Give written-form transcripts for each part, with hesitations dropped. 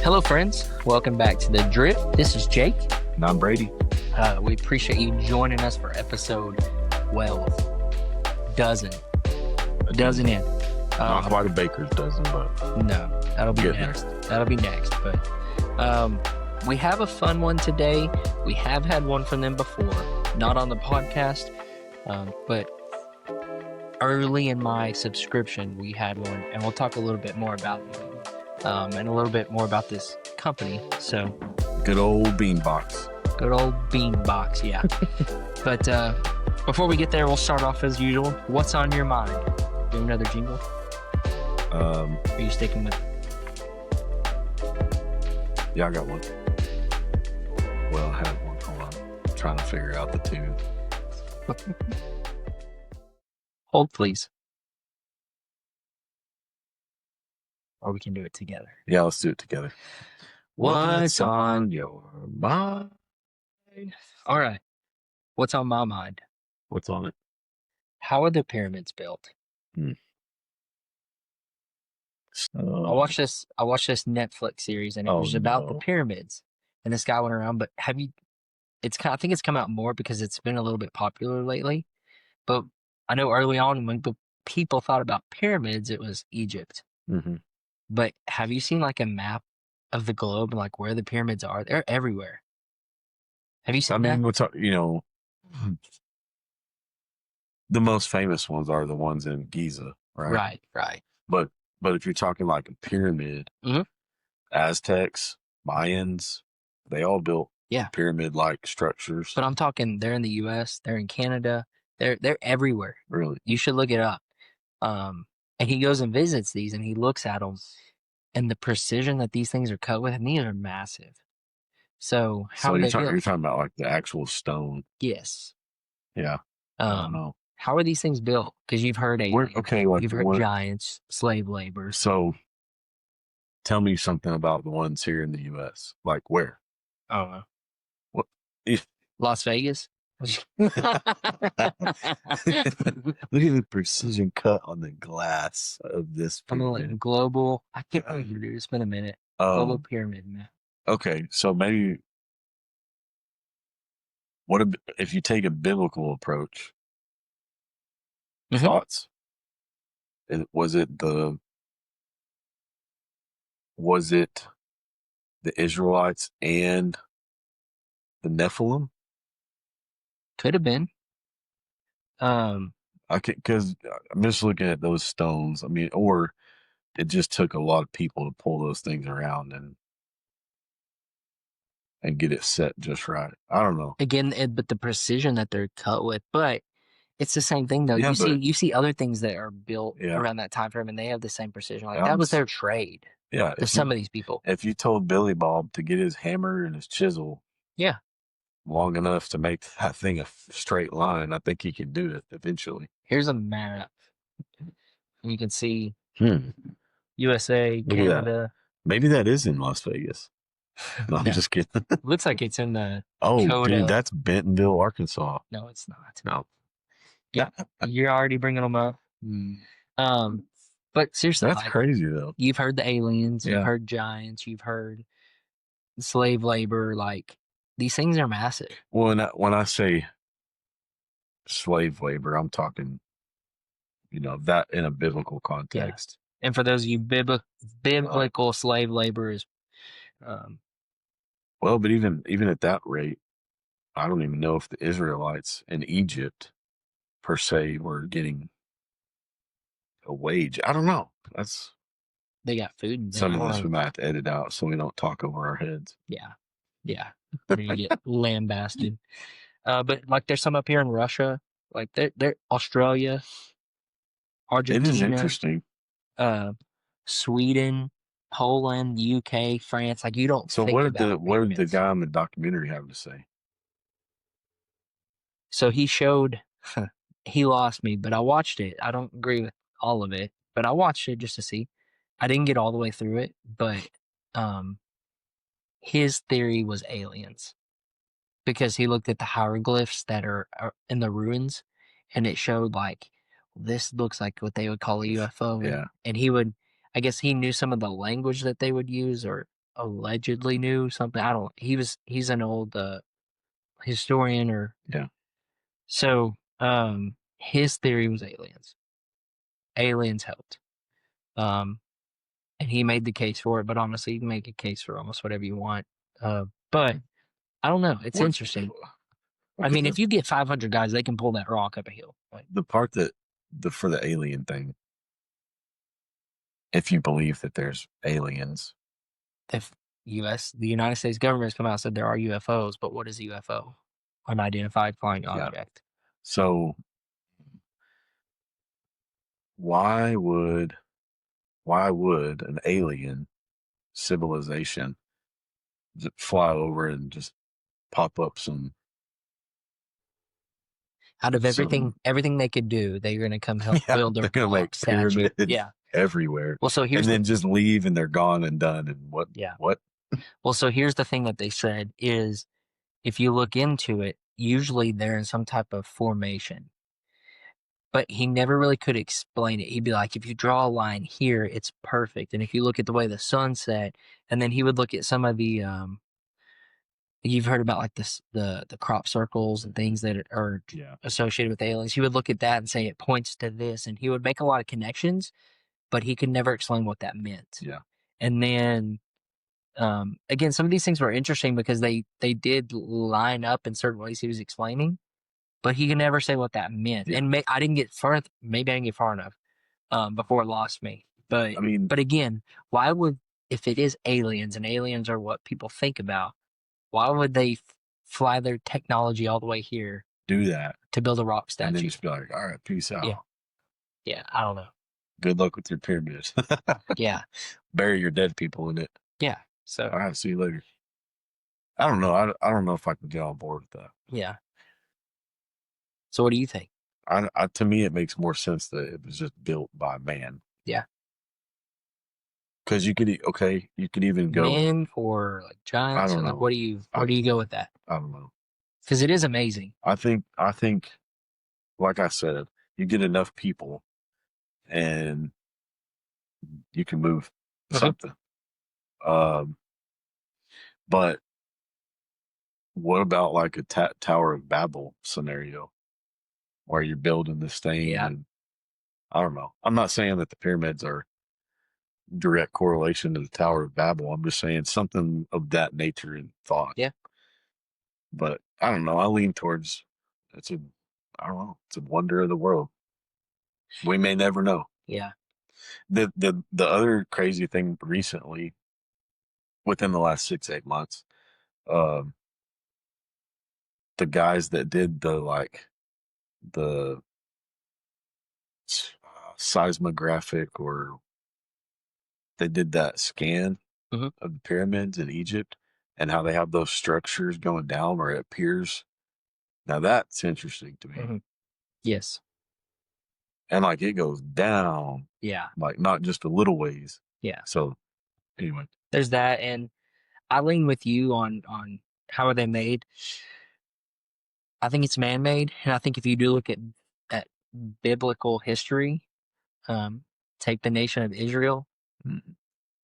Hello, friends. Welcome back to The Drip. This is Jake. And I'm Brady. We appreciate you joining us for episode 12. Dozen in. Not quite a baker's dozen, but No, that'll be Getting next. That'll be next. But we have a fun one today. We have had one from them before, not on the podcast, but early in my subscription, we had one, and we'll talk a little bit more about it, and a little bit more about this company. So, good old bean box. good old bean box, yeah. But before we get there, we'll start off as usual. What's on your mind? Do you have another jingle? Are you sticking with? Yeah, I got one. Well, I have one. Hold on. I'm trying to figure out the tune. Hold, please. Or we can do it together. Yeah, let's do it together. What's on your mind? All right. What's on my mind? What's on it? How are the pyramids built? I watched this Netflix series, and it was about the pyramids. And this guy went around, but I think it's come out more because it's been a little bit popular lately. But I know early on when people thought about pyramids, it was Egypt. Mm-hmm. But have you seen like a map of the globe and like where the pyramids are? They're everywhere. Have you seen that? what's the most famous ones are the ones in Giza, right? Right. But if you're talking like a pyramid, Mhm. Aztecs, Mayans, they all built Yeah. pyramid-like structures. But I'm talking they're in the US, they're in Canada, they're everywhere. Really? You should look it up. And he goes and visits these and he looks at them and the precision that these things are cut with, and these are massive. So how So are you're they built? talking about like the actual stone. Yes. Yeah. I don't know. How are these things built? Because you've heard aliens. You've heard where- giants, slave labor. So tell me something about the ones here in the US. Like where? Oh, What? Las Vegas. Look at the precision cut on the glass of this I'm gonna pyramid. let global. I can't remember, dude. It's been a minute. Global pyramid map. Okay, so maybe if you take a biblical approach? Mhm. Thoughts? Was it the Israelites and the Nephilim? Could have been. Because I'm just looking at those stones. I mean, or it just took a lot of people to pull those things around and get it set just right. I don't know. Again, but the precision that they're cut with, but it's the same thing though. Yeah, you see other things that are built Yeah. around that time frame, and they have the same precision. Like Yeah, that was their trade Yeah, to some of these people. if you told Billy Bob to get his hammer and his chisel, Yeah. long enough to make that thing a straight line, I think he could do it eventually. Here's a map. You can see Hmm. USA, Look at that. Canada. Maybe that is in Las Vegas. No, I'm No. just kidding. Looks like it's in the. Oh, Coda. dude, that's Bentonville, Arkansas. No, it's not. No. Yeah, you're already bringing them up. But seriously, That's like, crazy though. you've heard the aliens, Yeah. you've heard giants, you've heard slave labor. Like these things are massive. When I say slave labor, I'm talking, that in a biblical context. And for those of you biblical slave laborers, Well, but even at that rate, I don't even know if the Israelites in Egypt per se were getting a wage. I don't know. That's they got food. And some of this we might have to edit out so we don't talk over our heads. Yeah. We're gonna get lambasted. But like there's some up here in Russia, like they're Australia, Argentina. It is interesting. Sweden, Poland, UK, France. Like you don't. So think what did the pyramids. guy in the documentary have to say? So he showed. He lost me, but I watched it. I don't agree with all of it, but I watched it just to see. I didn't get all the way through it, but his theory was aliens because he looked at the hieroglyphs that are in the ruins, and it showed like this looks like what they would call a UFO. Yeah. And he would, I guess he knew some of the language that they would use, or allegedly knew something. I don't. He's an old historian, or Yeah. so. His theory was aliens. Aliens helped. Um, and he made the case for it. But honestly, you can make a case for almost whatever you want. But I don't know. It's What? interesting. I Okay, mean, if you get 500 guys, they can pull that rock up a hill. Like, the part that for the alien thing, if you believe that there's aliens, if the United States government has come out and said there are UFOs, but what is a UFO? Unidentified flying yeah. object. So why would an alien civilization fly over and just pop up some Out of everything they could do, they're going to come help yeah, build they're a gonna make rock statue. pyramids Yeah. everywhere. Well, so here's and then just leave and they're gone and done and what yeah. what? Well, so here's the thing that they said is if you look into it, usually they're in some type of formation. But he never really could explain it. He'd be like, if you draw a line here, it's perfect. And if you look at the way the sun set, and then he would look at some of the you've heard about like this the crop circles and things that are Yeah. associated with aliens. He would look at that and say it points to this, and he would make a lot of connections, but he could never explain what that meant. Yeah. And then again, some of these things were interesting because they did line up in certain ways he was explaining, but he could never say what that meant. Yeah. And I didn't get far. Maybe I didn't get far enough before it lost me. But I mean, but again, why would, if it is aliens and aliens are what people think about, why would they fly their technology all the way here do that to build a rock statue? and then just be like, all right, peace out. Yeah, I don't know. Good luck with your pyramids. Yeah, Bury your dead people in it. yeah. So All right, see you later. I don't know. I don't know if I can get on board with that. yeah. So what do you think? To me, it makes more sense that it was just built by man. Yeah. Because you could even go Men or like giants? I don't Or like know. where do you go with that? I don't know. Because it is amazing. I think, like I said, you get enough people, and you can move something. But what about like a Tower of Babel scenario where you're building this thing? Yeah. And I don't know. I'm not saying that the pyramids are direct correlation to the Tower of Babel. I'm just saying something of that nature and thought. Yeah. But I don't know. I lean towards it's a wonder of the world. We may never know. Yeah. The other crazy thing recently, within the last 6-8 months, the guys that did the seismographic, or they did that scan Mhm. of the pyramids in Egypt and how they have those structures going down, or it appears. Now that's interesting to me. Mhm. Yes. And like it goes down, Yeah. like not just a little ways. Yeah. So anyway, There's that, and I lean with you on how are they made. I think it's man-made, and I think if you do look at biblical history, take the nation of Israel,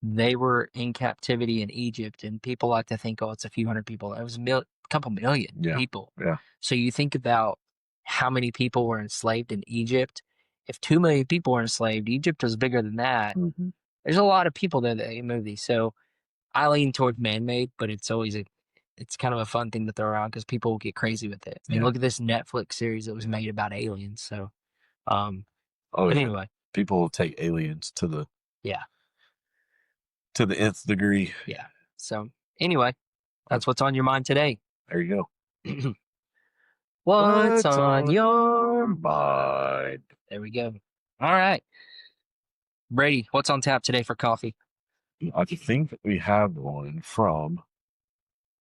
they were in captivity in Egypt, and people like to think, oh, it's a few hundred people. It was a couple million people. Yeah. So you think about how many people were enslaved in Egypt. If 2 million people were enslaved, Egypt was bigger than that. Mm-hmm. There's a lot of people there that they move these. So I lean towards man-made, but it's always it's kind of a fun thing to throw around because people will get crazy with it. I mean, look at this Netflix series that was made about aliens. So, but anyway, people will take aliens to the yeah, to the nth degree. yeah. So anyway, that's what's on your mind today. There you go. What's on your mind? There we go. All right, Brady, what's on tap today for coffee? I think we have one from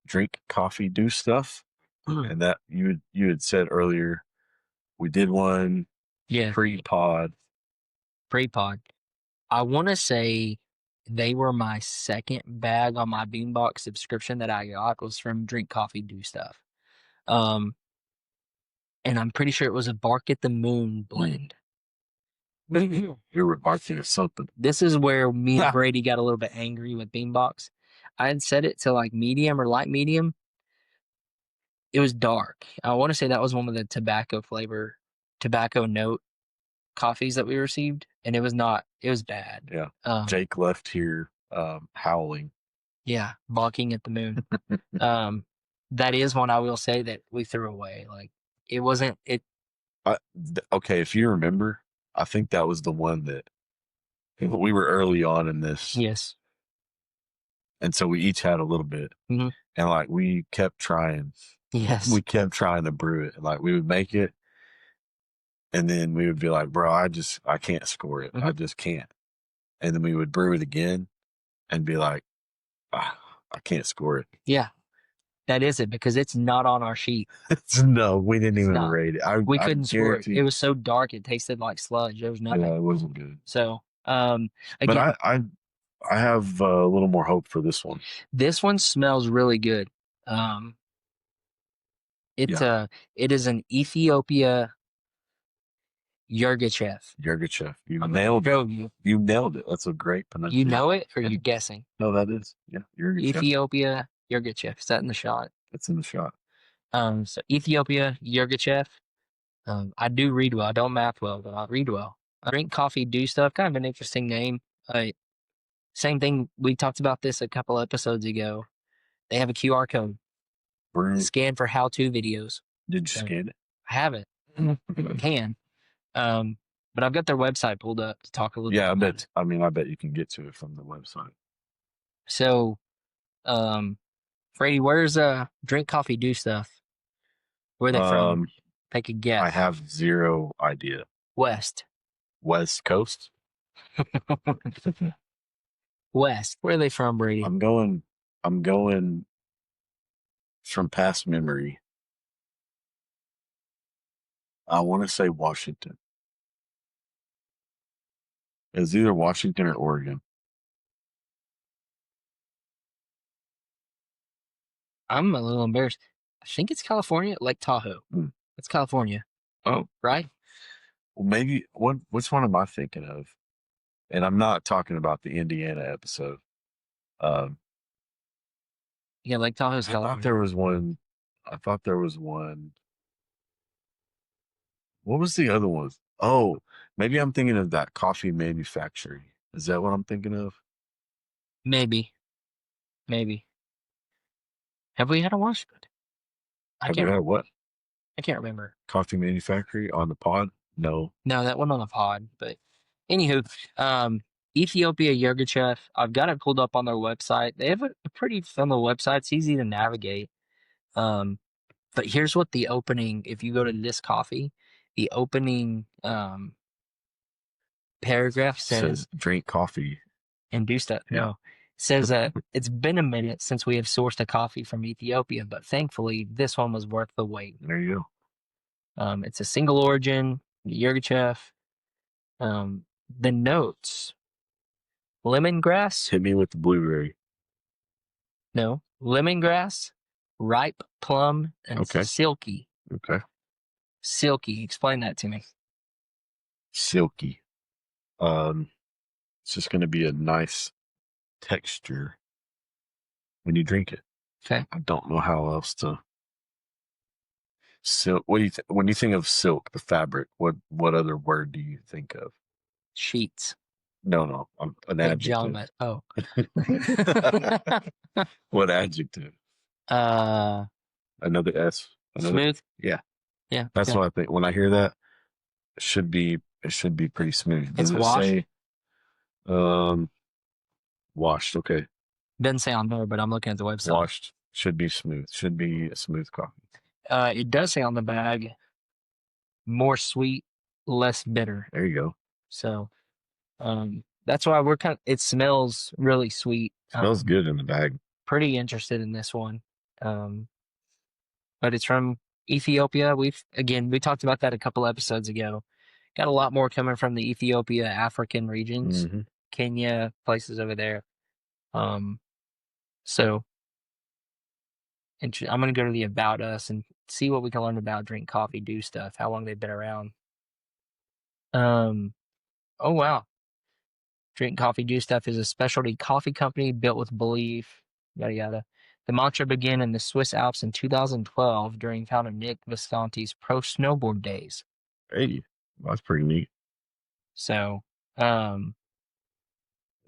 Drink Coffee Do Stuff, and that you had said earlier we did one pre-pod. I want to say they were my second bag on my Beanbox subscription that I got was from Drink Coffee Do Stuff. And I'm pretty sure it was a Bark at the Moon blend. You were barking at something. This is where me and Brady got a little bit angry with Beanbox. I had set it to like medium or light medium. It was dark. I want to say that was one of the tobacco note coffees that we received, and it was not. It was bad. Yeah. Jake left here howling. Yeah, balking at the moon. That is one I will say that we threw away. Like it wasn't it. Okay, if you remember, I think that was the one that we were early on in this. Yes. And so we each had a little bit, mm-hmm. and like we kept trying. Yes. We kept trying to brew it. Like we would make it, and then we would be like, "Bro, I can't score it. Mm-hmm. I just can't." And then we would brew it again, and be like, I can't score it. Yeah. That is it, because it's not on our sheet. No, we didn't even rate it. We couldn't score it. It was so dark, it tasted like sludge. There was nothing. Yeah, it wasn't good. So, again, but I have a little more hope for this one. This one smells really good. It is an Ethiopia Yirgacheffe. You nailed it. You nailed it. That's a great pronunciation. You know it, or you're guessing? No, that is. Yeah, Yirgacheffe. Ethiopia Yirgacheffe. Is that in the shot? It's in the shot. So Ethiopia Yirgacheffe. I do read well. I don't math well, but I read well. I drink coffee, do stuff. Kind of an interesting name. Same thing. We talked about this a couple episodes ago. They have a QR code. Scan for how-to videos. Did you scan it? I haven't. I can. But I've got their website pulled up to talk a little bit. Yeah, I bet. I mean, I bet you can get to it from the website. So, Brady, where's Drink Coffee Do Stuff? Where are they from? Take a guess. I have zero idea. West Coast. West. Where are they from, Brady? I'm going from past memory. I want to say Washington. It's either Washington or Oregon. I'm a little embarrassed. I think it's California, Lake Tahoe. It's California. Oh, right. Well, maybe which one am I thinking of? And I'm not talking about the Indiana episode. Yeah, Lake Tahoe's California. I thought there was one. What was the other one? Oh, maybe I'm thinking of that coffee manufacturing. Is that what I'm thinking of? Maybe. Have we had a Washington? Have we had what? I can't remember. Coffee manufacturing on the pod? No, that one on the pod. But anywho, Ethiopia Yirgacheffe. I've got it pulled up on their website. They have a pretty friendly website. It's easy to navigate. But here's what the opening. If you go to this coffee, the opening paragraph says drink coffee and do stuff. Yeah. No. Says it's been a minute since we have sourced a coffee from Ethiopia, but thankfully this one was worth the wait. There you go. It's a single origin, Yirgacheffe. The notes: lemongrass. Hit me with the blueberry. No, lemongrass, ripe plum, and silky. Okay. Silky. Explain that to me. Silky. It's just going to be a nice texture when you drink it. Okay. I don't know how else to. Silk. What do you when you think of silk, the fabric? What other word do you think of? Sheets. No, an adjective. Oh. What adjective? Another S. Smooth. Yeah. Yeah. That's what I think. When I hear that, it should be pretty smooth. Does it washed. Say, washed. Okay. Doesn't say on there, but I'm looking at the website. Washed. Should be smooth. Should be a smooth coffee. It does say on the bag, more sweet, less bitter. There you go. So, that's why it smells really sweet. Smells good in the bag. Pretty interested in this one. But it's from Ethiopia. We talked about that a couple episodes ago. Got a lot more coming from the Ethiopia, African regions, Kenya, places over there. So I'm going to go to the About Us and see what we can learn about Drink Coffee Do Stuff, how long they've been around. Oh, wow. Drink Coffee Do Stuff is a specialty coffee company built with belief yada yada. The mantra began in the Swiss Alps in 2012 during founder Nick Visconti's pro snowboard days. Hey, that's pretty neat. So,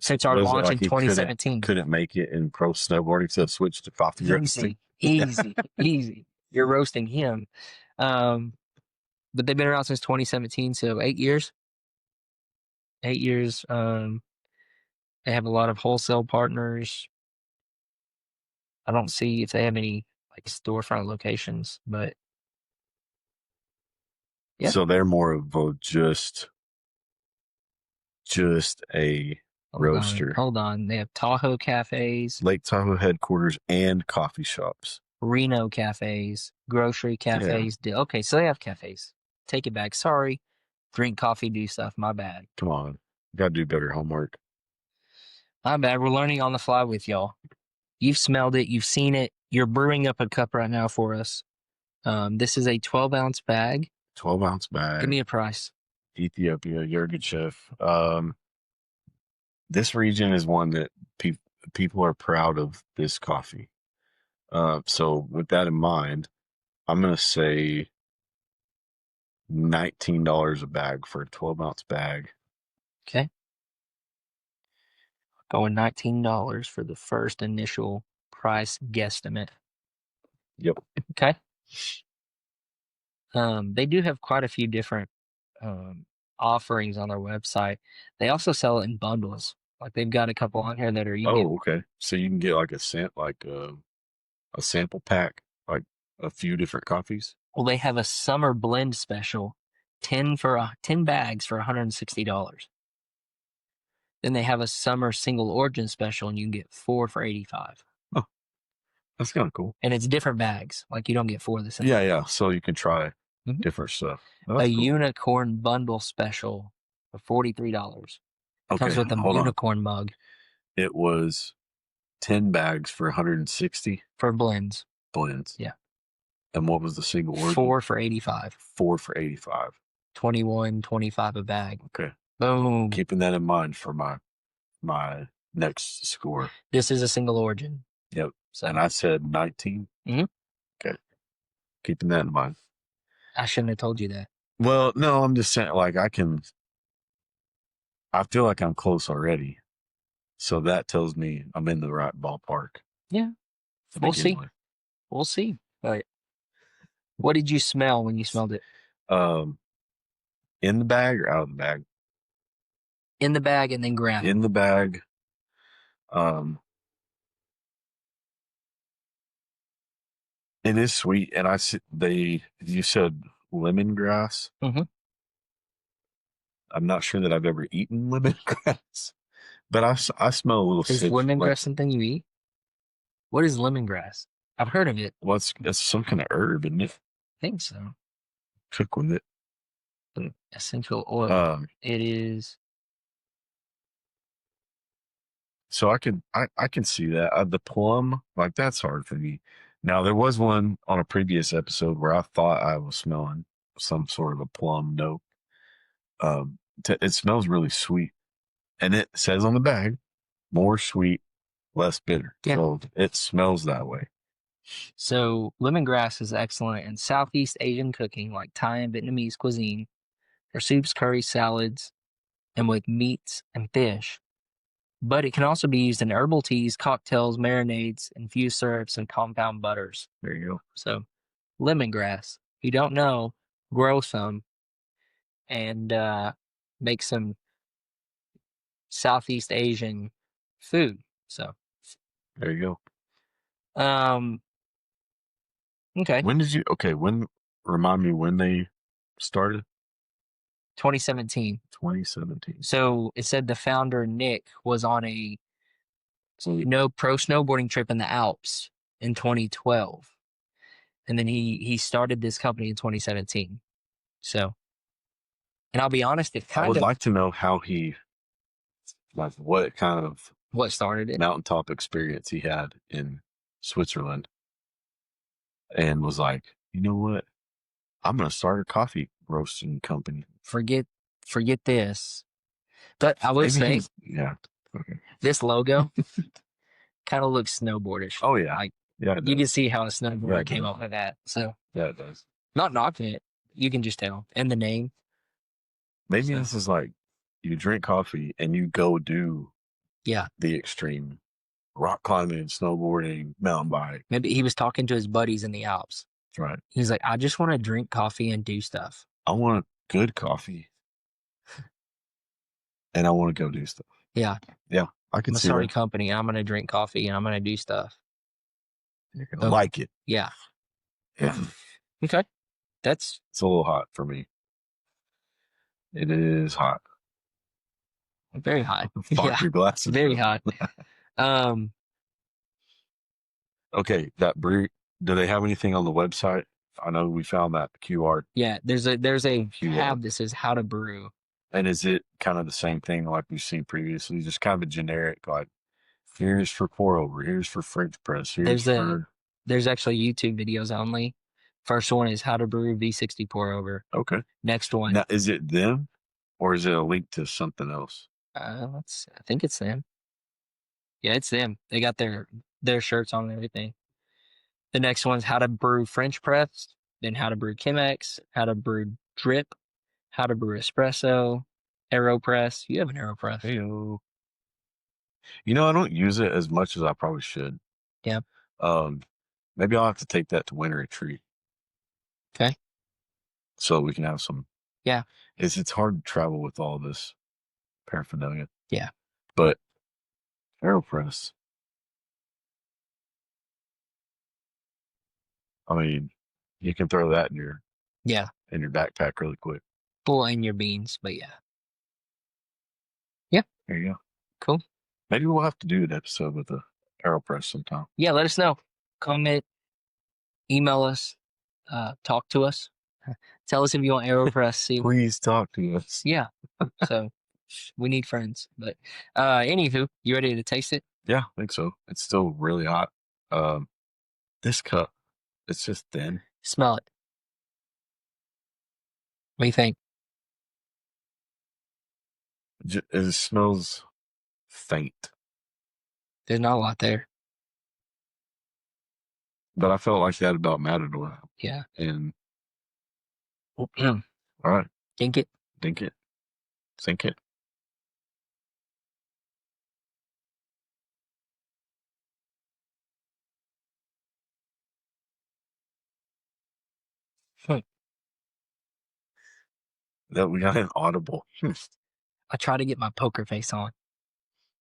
since our Was it launch like in he 2017, couldn't make it in pro snowboarding, so switched to coffee roasting? easy. You're roasting him. But they've been around since 2017, so 8 years. 8 years. They have a lot of wholesale partners. I don't see if they have any like storefront locations, but yeah. So they're more of a just a roaster. Hold on. They have Tahoe cafes, Lake Tahoe headquarters and coffee shops. Reno cafes, grocery cafes. Okay, so they have cafes. Take it back. Sorry. Drink coffee, do stuff. My bad. Come on. Got to do better homework. My bad. We're learning on the fly with y'all. You've smelled it. You've seen it. You're brewing up a cup right now for us. This is a 12-ounce bag. 12-ounce bag. Give me a price. Ethiopia, Yurgachev. This region is one that people are proud of this coffee. So with that in mind, I'm going to say $19 a bag for a 12-ounce bag. Okay. Going $19 for the first initial price guesstimate. Yep. Okay. They do have quite a few different offerings on their website. They also sell it in bundles. Like they've got a couple on here that are okay. So you can get like a sample pack, like a few different coffees. Well, they have a summer blend special, 10 bags for $160. Then they have a summer single origin special, and you can get 4 for $85. Oh, that's kind of cool. And it's different bags. Like you don't get 4 of the same. Yeah. So you can try different stuff. A unicorn bundle special for $43. Comes with a unicorn mug. It was 10 bags for $160 for blends. Yeah. And what was the single origin? 4 for $85. 4 for $85. 21, 25 a bag. Okay. Boom. Keeping that in mind for my next score. This is a single origin. Yep. So. And I said 19. Okay. Keeping that in mind. I shouldn't have told you that. Well, no, I'm just saying, like, I feel like I'm close already. So that tells me I'm in the right ballpark. Yeah. We'll see. We'll see. All right. What did you smell when you smelled it? In the bag or out of the bag? In the bag and then ground. In the bag. It is sweet, and you said lemongrass. Mm-hmm. I'm not sure that I've ever eaten lemongrass, but I smell a little. Is lemongrass something you eat? What is lemongrass? I've heard of it. Well, it's some kind of herb, isn't it? I think so. Cook with it. Essential oil. It is. So I can see that. The plum, like that's hard for me. Now there was one on a previous episode where I thought I was smelling some sort of a plum note. It smells really sweet, and it says on the bag, more sweet, less bitter. Yeah. So it smells that way. So lemongrass is excellent in Southeast Asian cooking, like Thai and Vietnamese cuisine, for soups, curries, salads, and with meats and fish. But it can also be used in herbal teas, cocktails, marinades, infused syrups, and compound butters. There you go. So lemongrass. If you don't know, grow some and make some Southeast Asian food. So there you go. Okay. Remind me when they started? 2017. 2017. So it said the founder, Nick, was on a pro snowboarding trip in the Alps in 2012. And then he started this company in 2017. So, and I'll be honest, I would like to know how what started it? Mountaintop experience he had in Switzerland. And was like, you know what? I'm going to start a coffee roasting company. Forget this. But I would say, yeah, okay. This logo kind of looks snowboardish. Oh yeah, Like yeah, you can see how a snowboarder came does. up with that. So Yeah, it does. not knocking it, you can just tell, and the name. Maybe So, this is like you drink coffee and you go do yeah, the extreme rock climbing, snowboarding, mountain bike. maybe he was talking to his buddies in the Alps. That's right. He's like, I just want to drink coffee and do stuff. I want good coffee, and I want to go do stuff. Yeah, Yeah, I I'm can gonna see start a that. company, and I'm gonna drink coffee, and I'm gonna do stuff. You're gonna like it. Yeah. Yeah, Okay. That's it's a little hot for me. It is hot. very hot. Fog Yeah, your glasses. very Bro. hot. Okay, that brew. Do they have anything on the website? I know we found that QR. Yeah, there's a QR. tab that says how to brew. And is it kind of the same thing like we've seen previously? Just kind of a generic, like here's for pour over, here's for French press, here's There's actually YouTube videos only. First one is how to brew V60 pour over. Okay. Next one. Now, is it them, or is it a link to something else? I think it's them. Yeah, it's them. They got their shirts on and everything. The next one's how to brew French press, then how to brew Chemex, how to brew drip, how to brew espresso, AeroPress. You have an AeroPress. Heyo. You know, I don't use it as much as I probably should. Yeah. Maybe I'll have to take that to winter retreat. Okay. So we can have some. Yeah. It's hard to travel with all this paraphernalia. Yeah. But AeroPress. I mean, you can throw that in your backpack really quick. Pull in your beans, but yeah. Yeah. There you go. Cool. Maybe we'll have to do an episode with the AeroPress sometime. Yeah, let us know. Comment, email us, talk to us. Tell us if you want AeroPress. Please talk to us. Yeah. So we need friends. But anywho, you ready to taste it? Yeah, I think so. It's still really hot. This cup, it's just thin. Smell it. What do you think? It smells faint. There's not a lot there. But I felt like that about Matador. Yeah. And all right. Dink it. Dink it. Sink it. That we got an audible. I try to get my poker face on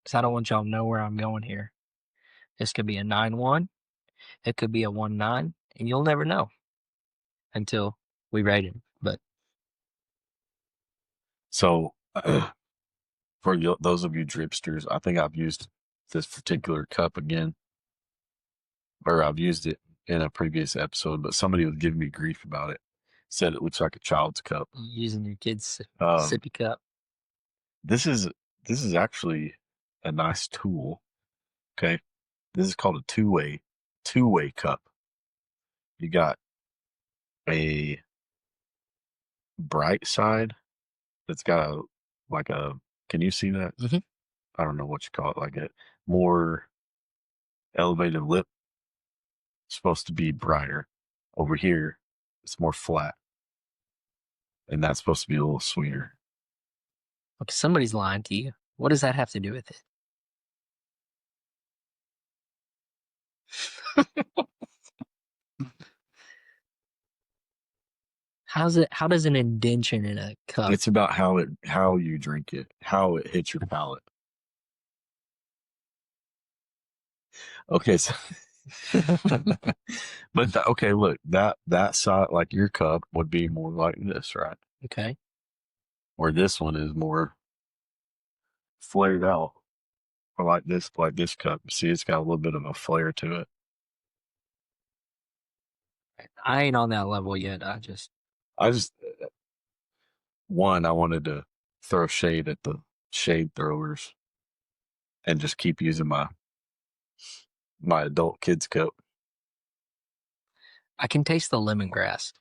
because I don't want y'all to know where I'm going here. This could be a 9-1. It could be a 1-9, and you'll never know until we rate him. But so, for those of you dripsters, I think I've used this particular cup again, or I've used it in a previous episode, but somebody was giving me grief about it. Said it looks like a child's cup. Using your kid's sippy cup. This is actually a nice tool. Okay. This is called a two-way cup. You got a bright side that's got can you see that? Mm-hmm. I don't know what you call it, like a more elevated lip. It's supposed to be brighter. Over here, it's more flat. And that's supposed to be a little sweeter. Okay, somebody's lying to you. What does that have to do with it? How does an indention in a cup? It's about how you drink it, how it hits your palate. Okay, so but okay, look, that side, like your cup would be more like this, right? Okay. Where this one is more flared out. Or like this cup. See, it's got a little bit of a flare to it. I ain't on that level yet. I wanted to throw shade at the shade throwers and just keep using my adult kids cup. I can taste the lemongrass.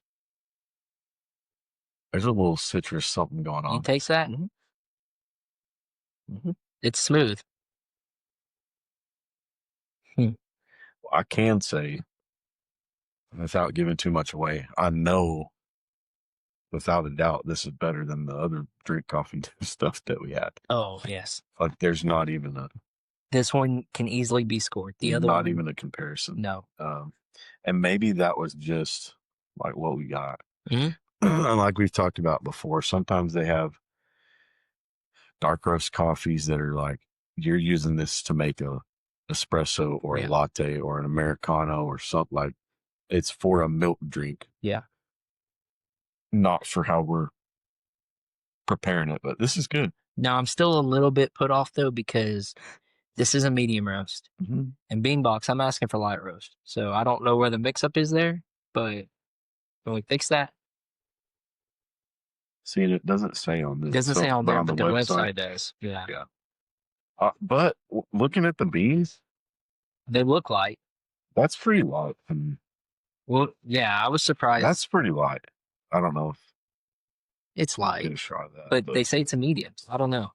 There's a little citrus something going on. You taste that? Mm-hmm. Mm-hmm. It's smooth. I can say, without giving too much away, I know without a doubt this is better than the other drink coffee stuff that we had. Oh, yes. Like there's not even This one can easily be scored. The other not one, even a comparison. no. And maybe that was just like what we got. Mhm. And like we've talked about before, sometimes they have dark roast coffees that are like you're using this to make a espresso or a Yeah. latte or an Americano or something like it's for a milk drink, Yeah. not for how we're preparing it. But this is good. Now, I'm still a little bit put off, though, because this is a medium roast. Mm-hmm. And Beanbox, I'm asking for light roast. So I don't know where the mix-up is there, but when we fix that, See, and it doesn't say on it this. doesn't say on but there, on but the website does. Yeah. Yeah. But looking at the beans, They look light. that's pretty light. Well, yeah, I was surprised. That's pretty light. I don't know if It's I'm light, gonna try that, but they say it's a medium. I don't know.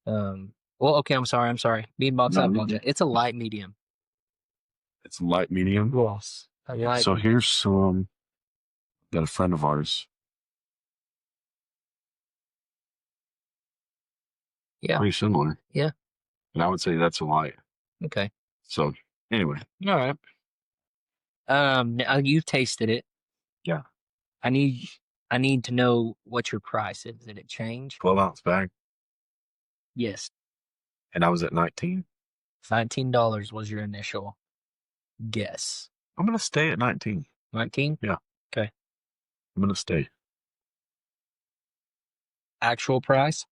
Well, okay, I'm sorry. Beanbox, I no, apologize. It's a light medium. it's light medium. Yes. A light So medium. here's some that a friend of ours. Yeah. Pretty similar. Yeah. And I would say that's a light. Okay. So anyway, All right. Now you've tasted it. yeah, I need to know what your price is. Did it change? 12-ounce bag, Yes. and I was at 19. $19 was your initial guess. I'm gonna stay at 19. 19? Yeah. Okay. I'm gonna stay. Actual price?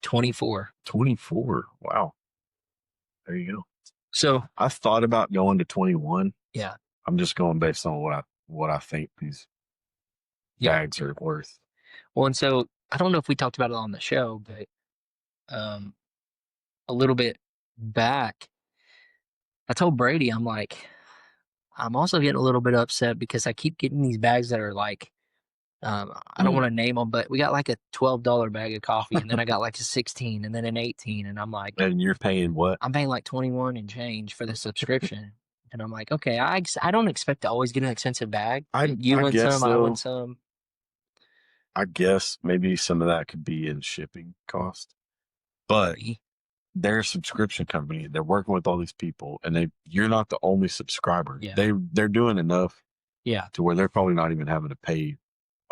24. 24. Wow. There you go. So I thought about going to 21. yeah. I'm just going based on what I think these bags are worth. Well, and so I don't know if we talked about it on the show, but a little bit back, I told Brady, I'm like, I'm also getting a little bit upset because I keep getting these bags that are like, I don't want to name them, but we got like a $12 bag of coffee, and then I got like a 16, and then an 18, and I'm like, And you're paying what? I'm paying like 21 and change for the subscription, and I'm like, okay, I don't expect to always get an expensive bag. You I win guess some, I so. win some. I guess maybe some of that could be in shipping cost, but they're a subscription company. They're working with all these people, and you're not the only subscriber. Yeah. They're doing enough, Yeah, to where they're probably not even having to pay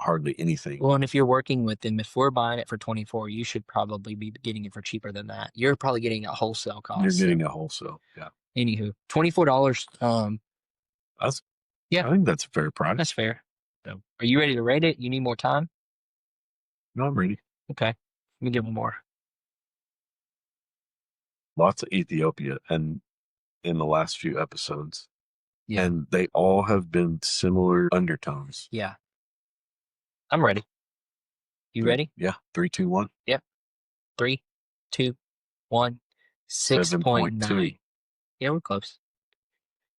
hardly anything. well, and if you're working with them, if we're buying it for 24, you should probably be getting it for cheaper than that. You're probably getting a wholesale cost. You're getting a wholesale. Yeah. Anywho, $24. That's Yeah. I think that's a fair price. That's fair. So, are you ready to rate it? You need more time? No, I'm ready. Okay. Let me give one more. Lots of Ethiopia and in the last few episodes. Yeah. And they all have been similar undertones. Yeah. I'm ready. You ready? Yeah. 3, 2, 1. 3, 2, 1. 6.9. 7.2. Yeah, we're close.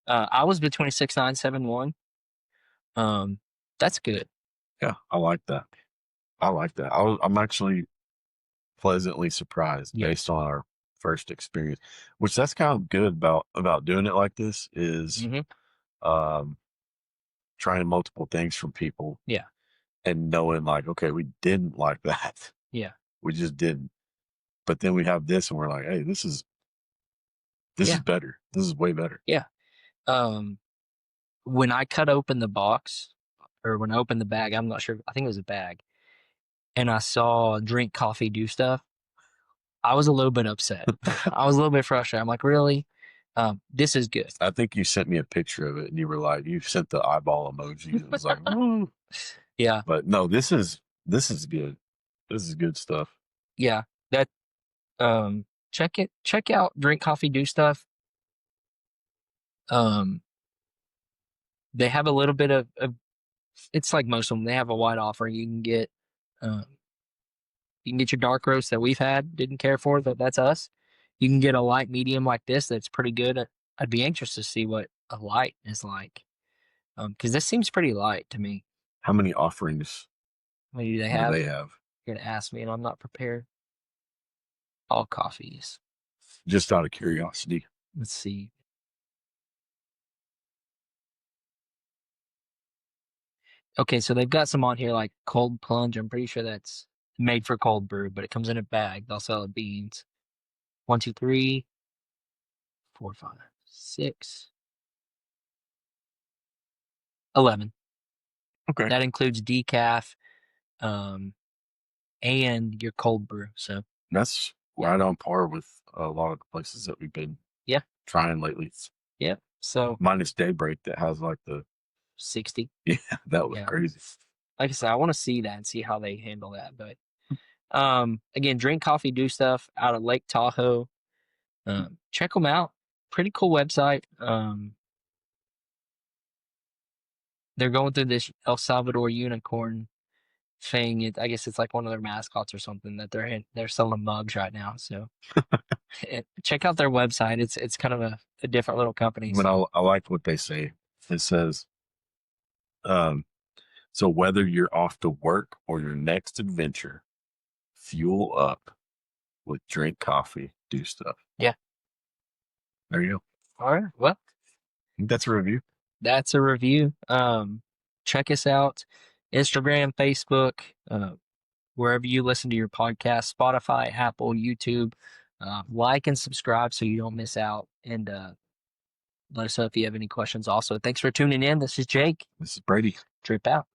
I was between 6.9, 7.1. That's good. Yeah, I like that. I'm actually pleasantly surprised based on our first experience, which that's kind of good about doing it like this is trying multiple things from people. Yeah. And knowing like, okay, we didn't like that. Yeah. We just didn't. But then we have this and we're like, hey, this is better. This is way better. Yeah. When I cut open the box, or when I opened the bag, I'm not sure, I think it was a bag, and I saw Drink Coffee Do Stuff, I was a little bit upset. I was a little bit frustrated. I'm like, really? This is good. I think you sent me a picture of it and you were like, you sent the eyeball emoji. It was like, woo. Yeah. But no, this is good. This is good stuff. Yeah. That check out Drink Coffee Do Stuff. They have a little bit of it's like most of them. They have a wide offer. You can get your dark roast that we've had, didn't care for, but that's us. You can get a light medium like this that's pretty good. I'd be anxious to see what a light is like. Because this seems pretty light to me. How many offerings Maybe they do have. they have? You're gonna ask me, and I'm not prepared. All coffees. Just out of curiosity. Let's see. Okay, so they've got some on here like cold plunge. I'm pretty sure that's made for cold brew, but it comes in a bag. They'll sell it beans. 1, 2, 3, 4, 5, 6, 11. Okay. That includes decaf, and your cold brew. So that's right on par with a lot of the places that we've been trying lately. Yeah. So minus Daybreak that has like the 60. Yeah, that was crazy. Like I said, I want to see that and see how they handle that. But again, Drink Coffee Do Stuff out of Lake Tahoe. Check them out. Pretty cool website. They're going through this El Salvador unicorn thing. I guess it's like one of their mascots or something that they're selling mugs right now. So check out their website. It's kind of a different little company. But I like what they say. It says, so whether you're off to work or your next adventure, fuel up with Drink Coffee, Do Stuff. Yeah. There you go. All right. Well, that's a review. That's a review. Check us out. Instagram, Facebook, wherever you listen to your podcast, Spotify, Apple, YouTube. Like and subscribe so you don't miss out. And let us know if you have any questions also. Thanks for tuning in. This is Jake. This is Brady. Trip out.